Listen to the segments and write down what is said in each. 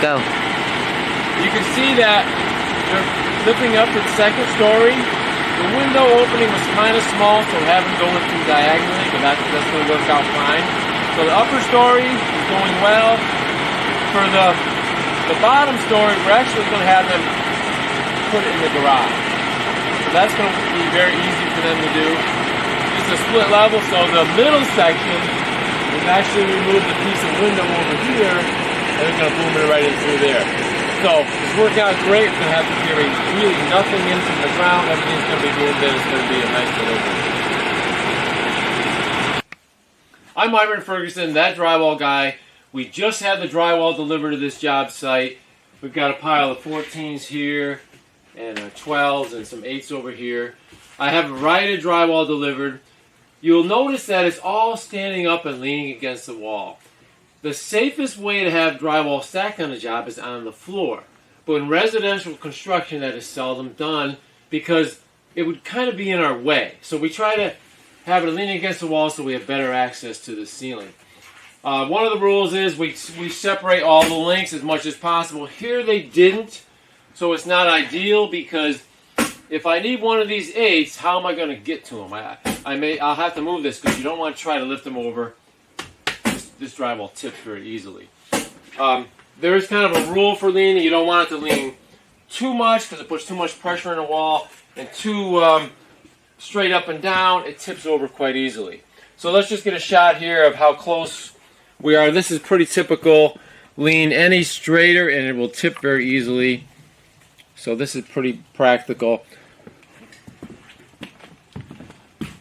go. You can see that they're lifting up to the second story. The window opening was kind of small, so we haven't going through diagonally, but that's going to work out fine. So the upper story is going well. For the bottom story, we're actually going to have them put it in the garage. So that's going to be very easy for them to do. It's a split level, so the middle section is actually remove the piece of window over here, and it's going to boom it right in through there. So it's working out great. It's going to have to carry really nothing in from the ground. Everything's going to be boomed in. It's going to be a nice delivery. I'm Myron Ferguson, that drywall guy. We just had the drywall delivered to this job site. We've got a pile of 14s here, and 12s, and some 8s over here. I have a variety of drywall delivered. You'll notice that it's all standing up and leaning against the wall. The safest way to have drywall stacked on a job is on the floor. But in residential construction, that is seldom done because it would kind of be in our way. So we try to have it leaning against the wall so we have better access to the ceiling. One of the rules is we separate all the links as much as possible. Here they didn't, so it's not ideal because if I need one of these 8s, how am I going to get to them? I'll have to move this because you don't want to try to lift them over. This drywall tips very easily. There is kind of a rule for leaning. You don't want it to lean too much because it puts too much pressure on the wall, and too straight up and down, it tips over quite easily. So let's just get a shot here of how close we are. This is pretty typical. Lean any straighter and it will tip very easily. So this is pretty practical.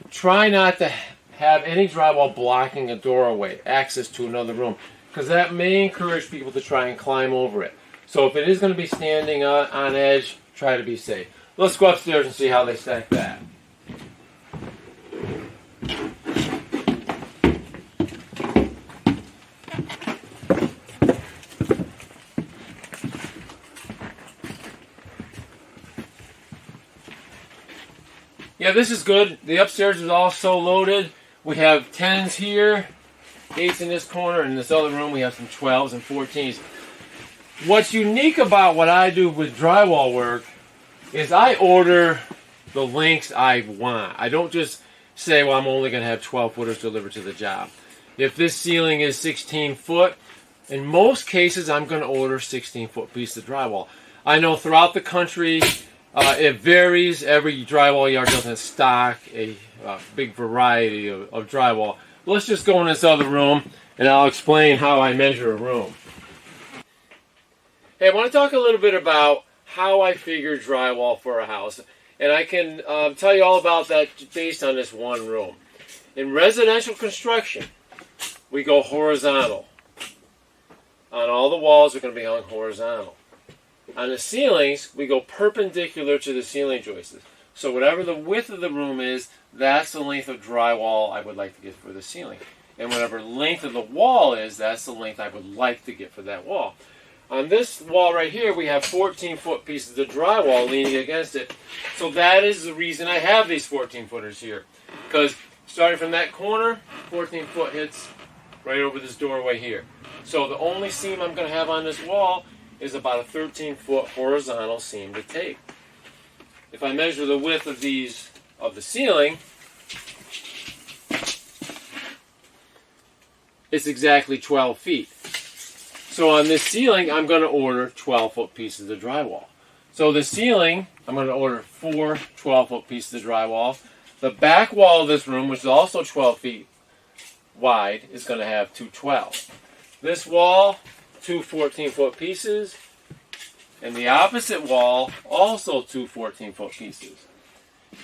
Try not to have any drywall blocking a doorway, access to another room, because that may encourage people to try and climb over it. So if it is going to be standing on edge, try to be safe. Let's go upstairs and see how they stack that. Yeah, this is good. The upstairs is also loaded. We have 10s here, 8s in this corner, and in this other room we have some 12s and 14s. What's unique about what I do with drywall work is I order the lengths I want. I don't just say, well, I'm only going to have 12 footers delivered to the job. If this ceiling is 16 foot, in most cases I'm going to order 16-foot piece of drywall. I know throughout the country it varies. Every drywall yard doesn't stock a big variety of drywall. Let's just go in this other room and I'll explain how I measure a room. Hey, I want to talk a little bit about how I figure drywall for a house. And I can tell you all about that based on this one room. In residential construction, we go horizontal. On all the walls, they're going to be hung horizontal. On the ceilings, we go perpendicular to the ceiling joists. So whatever the width of the room is, that's the length of drywall I would like to get for the ceiling. And whatever length of the wall is, that's the length I would like to get for that wall. On this wall right here, we have 14-foot pieces of drywall leaning against it. So that is the reason I have these 14-footers here. Because starting from that corner, 14-foot hits right over this doorway here. So the only seam I'm going to have on this wall is about a 13-foot horizontal seam to take. If I measure the width of the ceiling, it's exactly 12 feet. So on this ceiling, I'm going to order 12-foot pieces of drywall. So the ceiling, I'm going to order 4 12-foot pieces of drywall. The back wall of this room, which is also 12 feet wide, is going to have 2 12. This wall, 2 14-foot pieces, and the opposite wall, also 2 14-foot pieces.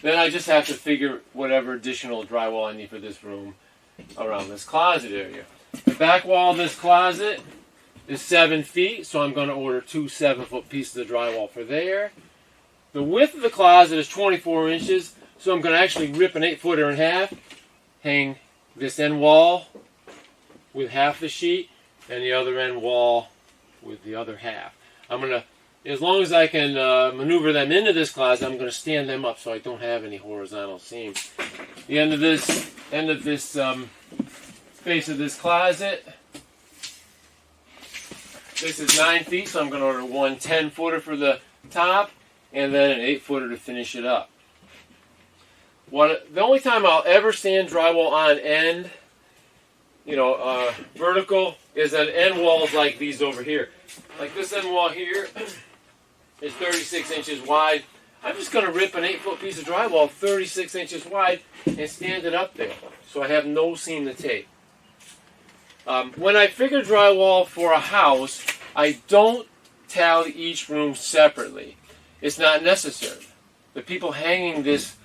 Then I just have to figure whatever additional drywall I need for this room around this closet area. The back wall of this closet is 7 feet, so I'm going to order 2 7-foot pieces of drywall for there. The width of the closet is 24 inches, so I'm going to actually rip an 8-footer in half, hang this end wall with half the sheet, and the other end wall with the other half. I'm going to, as long as I can maneuver them into this closet, I'm going to stand them up so I don't have any horizontal seam. The end of this face of this closet This is 9 feet, so I'm going to order one 10-footer for the top, and then an 8-footer to finish it up. The only time I'll ever stand drywall on end, vertical, is on end walls like these over here. Like this end wall here is 36 inches wide. I'm just going to rip an 8-foot piece of drywall 36 inches wide and stand it up there, so I have no seam to tape. When I figure drywall for a house, I don't tally each room separately. It's not necessary. The people hanging this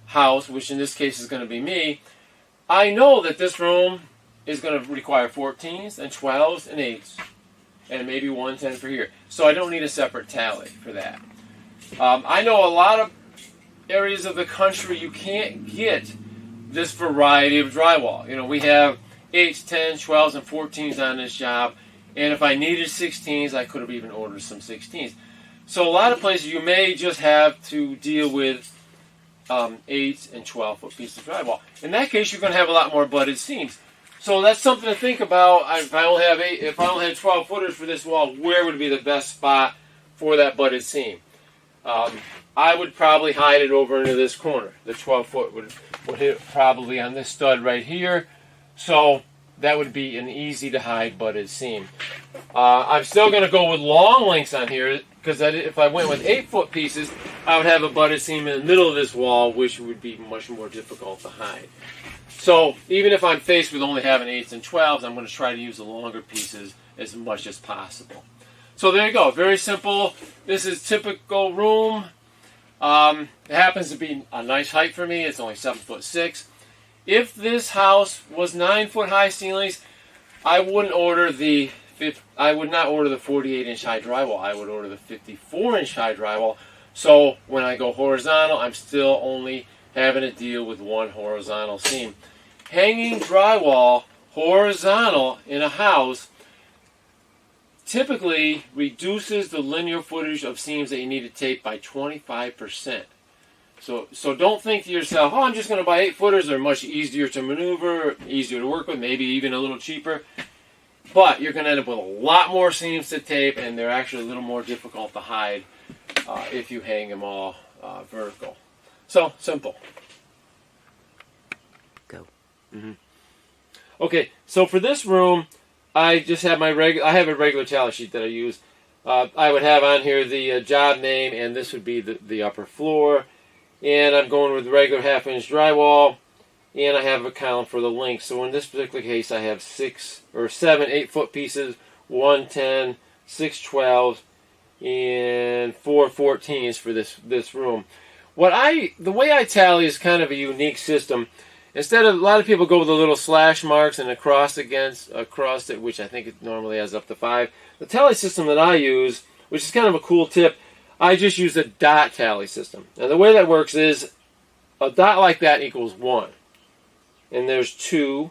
house, which in this case is going to be me, I know that this room is going to require 14s and 12s and 8s, and maybe 1 10 for here. So I don't need a separate tally for that. I know a lot of areas of the country you can't get this variety of drywall. We have 8s, 10s, 12s, and 14s on this job, and if I needed 16s, I could have even ordered some 16s. So a lot of places you may just have to deal with 8s and 12-foot pieces of drywall. In that case, you're going to have a lot more butted seams. So that's something to think about. If I only had 12 footers for this wall, where would be the best spot for that butted seam? I would probably hide it over into this corner. The 12-foot would hit probably on this stud right here. So that would be an easy to hide butted seam. I'm still going to go with long lengths on here, because if I went with 8-foot pieces, I would have a butted seam in the middle of this wall, which would be much more difficult to hide. So even if I'm faced with only having 8s and 12s, I'm going to try to use the longer pieces as much as possible. So there you go. Very simple. This is typical room. It happens to be a nice height for me. It's only 7'6". If this house was 9-foot high ceilings, I would not order the 48-inch high drywall. I would order the 54-inch high drywall. So when I go horizontal, I'm still only having to deal with one horizontal seam. Hanging drywall horizontal in a house typically reduces the linear footage of seams that you need to tape by 25%. So don't think to yourself, I'm just going to buy 8-footers. They're much easier to maneuver, easier to work with, maybe even a little cheaper. But you're going to end up with a lot more seams to tape, and they're actually a little more difficult to hide if you hang them all vertical. So, simple. Go. Okay, so for this room, I just have I have a regular tally sheet that I use. I would have on here the job name, and this would be the upper floor. And I'm going with regular 1/2-inch drywall, and I have a column for the length. So in this particular case, I have 7 8-foot pieces, 1 10, 6 12s, and 4 14s for this room. The way I tally is kind of a unique system. Instead of, a lot of people go with the little slash marks and across it, which I think it normally has up to 5. The tally system that I use, which is kind of a cool tip, I just use a dot tally system. And the way that works is a dot like that equals 1. And there's 2,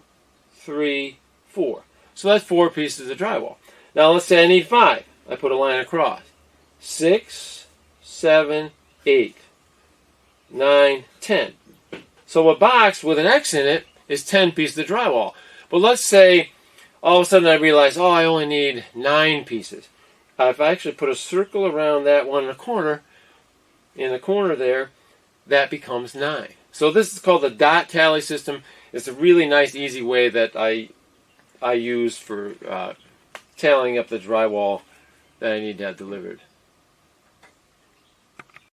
3, 4. So that's 4 pieces of drywall. Now let's say I need 5. I put a line across. 6, 7, 8, 9, 10. So a box with an X in it is 10 pieces of drywall. But let's say all of a sudden I realize, I only need 9 pieces. If I actually put a circle around that one in the corner there, that becomes 9. So this is called the dot tally system. It's a really nice, easy way that I use for tallying up the drywall that I need to have delivered.